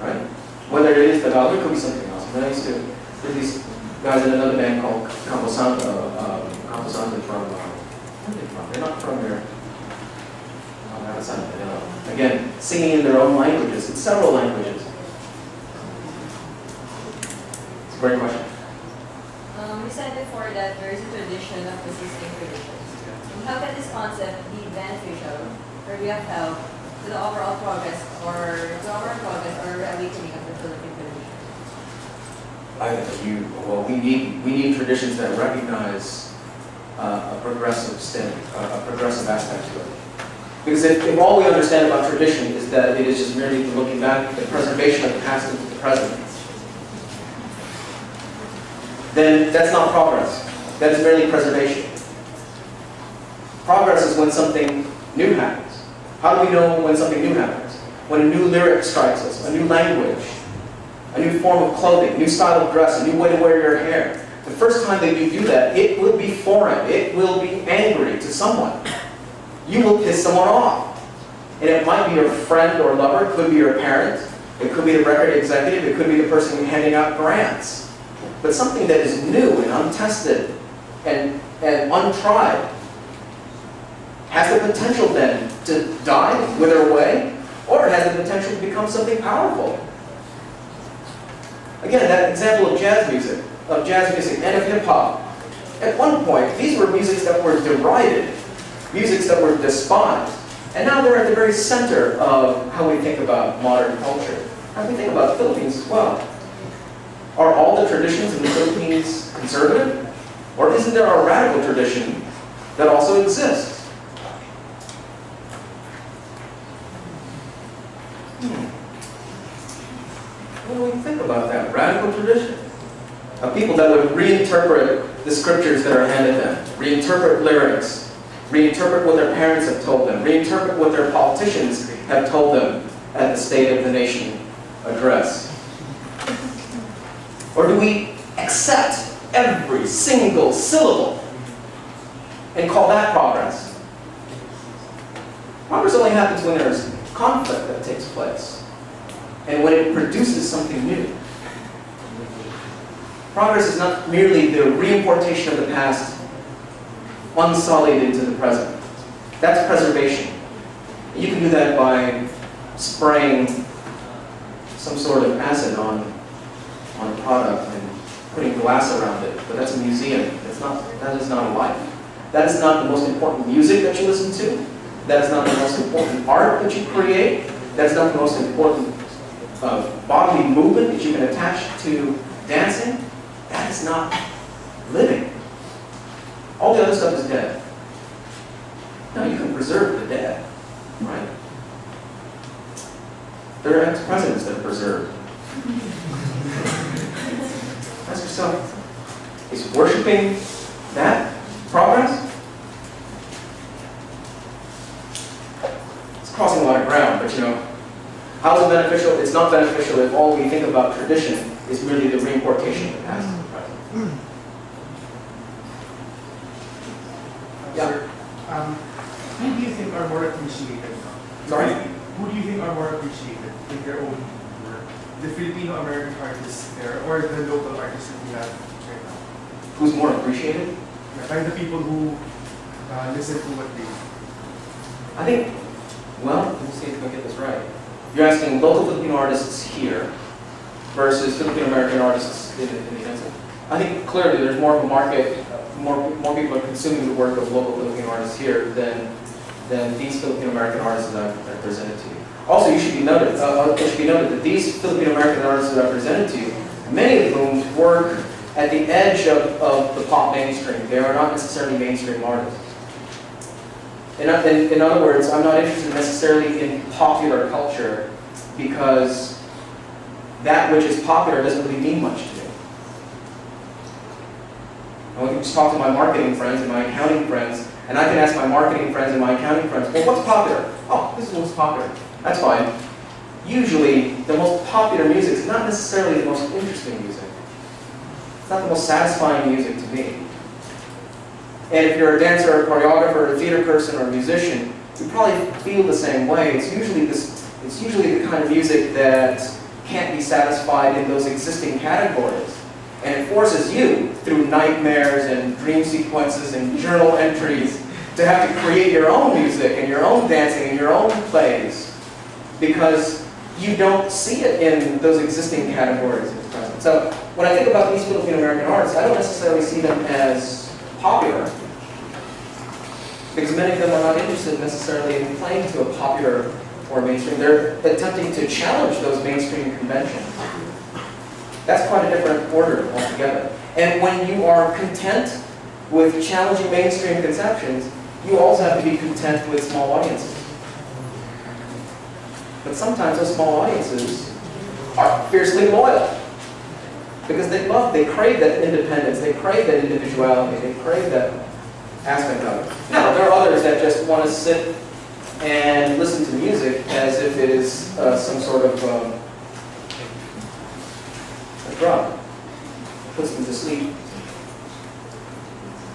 right? Whether it is Tagalog, it could be something else. And I used to, there's these guys in another band called Camposanto from, where are they from? They're not from here. Again, singing in their own languages, in several languages. It's a great question. We said before that there is a tradition of resisting traditions. And how can this concept be beneficial or be of help to the overall progress or awakening of the Philippine tradition? Well, we need traditions that recognize a progressive aspect to it. Because if all we understand about tradition is that it is just merely looking back, the preservation of the past into the present, then that's not progress. That is merely preservation. Progress is when something new happens. How do we know when something new happens? When a new lyric strikes us, a new language, a new form of clothing, a new style of dress, a new way to wear your hair. The first time that you do that, it will be foreign. It will be angry to someone. You will piss someone off. And it might be your friend or lover, it could be your parent, it could be the record executive, it could be the person handing out grants. But something that is new and untested and untried has the potential then to die, wither away, or it has the potential to become something powerful. Again, that example of jazz music and of hip-hop. At one point, these were musics that were derided, musics that were despised. And now they're at the very center of how we think about modern culture, how we think about the Philippines as well. Are all the traditions in the Philippines conservative? Or isn't there a radical tradition that also exists? What do we think about that radical tradition? Of people that would reinterpret the scriptures that are handed them, reinterpret lyrics, reinterpret what their parents have told them, reinterpret what their politicians have told them at the State of the Nation address. Or do we accept every single syllable and call that progress? Progress only happens when there's conflict that takes place and when it produces something new. Progress is not merely the reimportation of the past unsullied into the present. That's preservation. You can do that by spraying some sort of acid on a product and putting glass around it, but that's a museum. That is not a life. That is not the most important music that you listen to. That is not the most important art that you create. That is not the most important bodily movement that you can attach to dancing. That is not living. All the other stuff is dead. Now you can preserve the dead, right? There are ex-presidents that are preserved. Ask yourself, is worshiping that progress? It's crossing a lot of ground, but how is it beneficial? It's not beneficial if all we think about tradition is merely the reimportation of the past and the present. Yeah. Who do you think are more appreciated? Sorry? Who do you think are more appreciated in their own work? The Filipino-American artists there, or the local artists that we have right now? Who's more appreciated? By the people who listen to what they do. I think, well, let me see if I get this right. You're asking local Filipino artists here versus Filipino-American artists in the United States. I think clearly there's more of a market, more people are consuming the work of local Filipino artists here than these Filipino-American artists that I've presented to you. Also, it should be noted that these Filipino-American artists that I've presented to you, many of whom work at the edge of the pop mainstream. They are not necessarily mainstream artists. In other words, I'm not interested necessarily in popular culture because that which is popular doesn't really mean much to me. I can just talk to my marketing friends and my accounting friends, and I can ask my marketing friends and my accounting friends, well, what's popular? Oh, this is what's popular. That's fine. Usually, the most popular music is not necessarily the most interesting music. It's not the most satisfying music to me. And if you're a dancer, or a choreographer, or a theater person, or a musician, you probably feel the same way. It's usually the kind of music that can't be satisfied in those existing categories. And it forces you, through nightmares and dream sequences and journal entries, to have to create your own music and your own dancing and your own plays, because you don't see it in those existing categories at present. So when I think about these Filipino-American artists, I don't necessarily see them as popular, because many of them are not interested necessarily in playing to a popular or mainstream. They're attempting to challenge those mainstream conventions. That's quite a different order altogether. And when you are content with challenging mainstream conceptions, you also have to be content with small audiences. But sometimes those small audiences are fiercely loyal, because they crave that independence, they crave that individuality, they crave that aspect of it. Now, there are others that just want to sit and listen to music as if it is some sort of a drug. Puts them to sleep.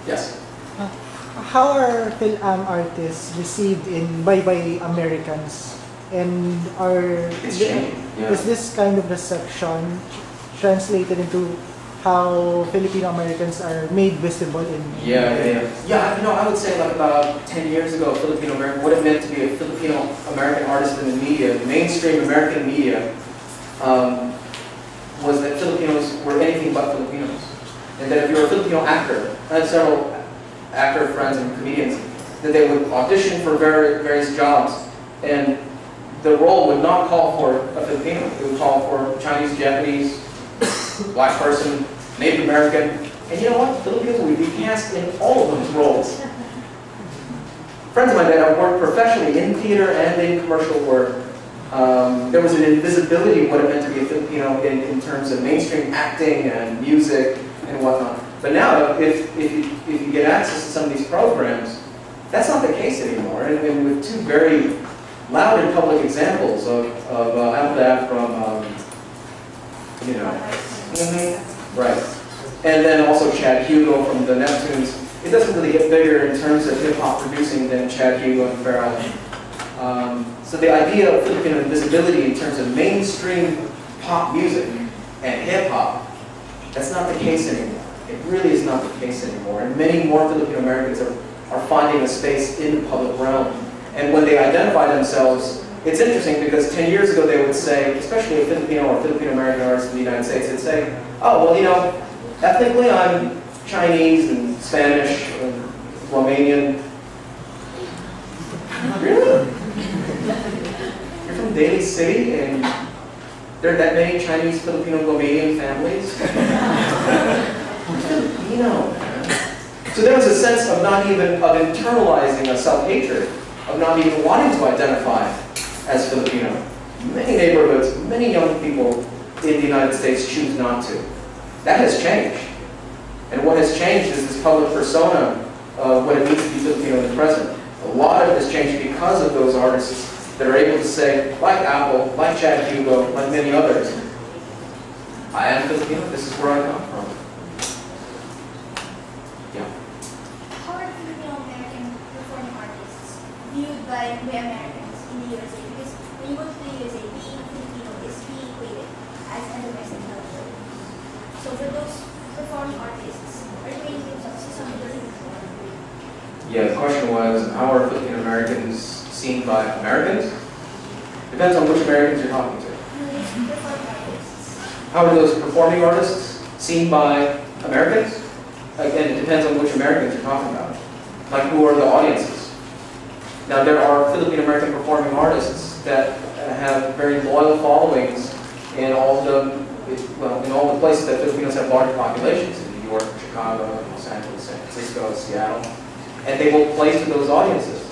Yes? How are Phil-Am artists received by Americans? And It's changing. Yeah. is this kind of reception translated into how Filipino Americans are made visible in? Yeah. I would say like about 10 years ago, Filipino American, what it meant to be a Filipino American artist in the media, mainstream American media, was that Filipinos were anything but Filipinos. And that if you were a Filipino actor, I had several actor friends and comedians, that they would audition for various jobs, and the role would not call for a Filipino. It would call for Chinese, Japanese, black person, Native American. And you know what? Filipinos would be cast in all of those roles. Friends of mine that have worked professionally in theater and in commercial work, there was an invisibility of what it meant to be a Filipino in terms of mainstream acting and music and whatnot. But now, if you get access to some of these programs, that's not the case anymore. And with two very loud and public examples of Alpha from, right. And then also Chad Hugo from the Neptunes. It doesn't really get bigger in terms of hip-hop producing than Chad Hugo and Pharrell. So the idea of Filipino invisibility in terms of mainstream pop music and hip-hop, that's not the case anymore. It really is not the case anymore. And many more Filipino Americans are finding a space in the public realm. And when they identify themselves, it's interesting because 10 years ago they would say, especially a Filipino or Filipino American artist in the United States, they'd say, oh, well, ethnically I'm Chinese and Spanish and Romanian. Really? You're from Daly City and there are that many Chinese, Filipino, Romanian families? Filipino, man. So there was a sense of of internalizing a self-hatred, of not even wanting to identify as Filipino. Many neighborhoods, many young people in the United States choose not to. That has changed. And what has changed is this public persona of what it means to be Filipino in the present. A lot of it has changed because of those artists that are able to say, like Apple, like Chad Hugo, like many others, I am Filipino, this is where I come from. Yeah. How are Filipino American performing artists viewed by Americans in the USA? Because when you go to the USA, being Filipino is being equated as a domestic helper. So for those performing artists, are they raising themselves to some degree? Yeah, the question was, how are Filipino Americans seen by Americans? Depends on which Americans you're talking to. Performing artists. How are those performing artists seen by Americans? Again, it depends on which Americans you're talking about. Like, who are the audiences? Now, there are Filipino American performing artists that have very loyal followings in all the places that Filipinos have large populations, in New York, Chicago, Los Angeles, San Francisco, Seattle. And they will play to those audiences.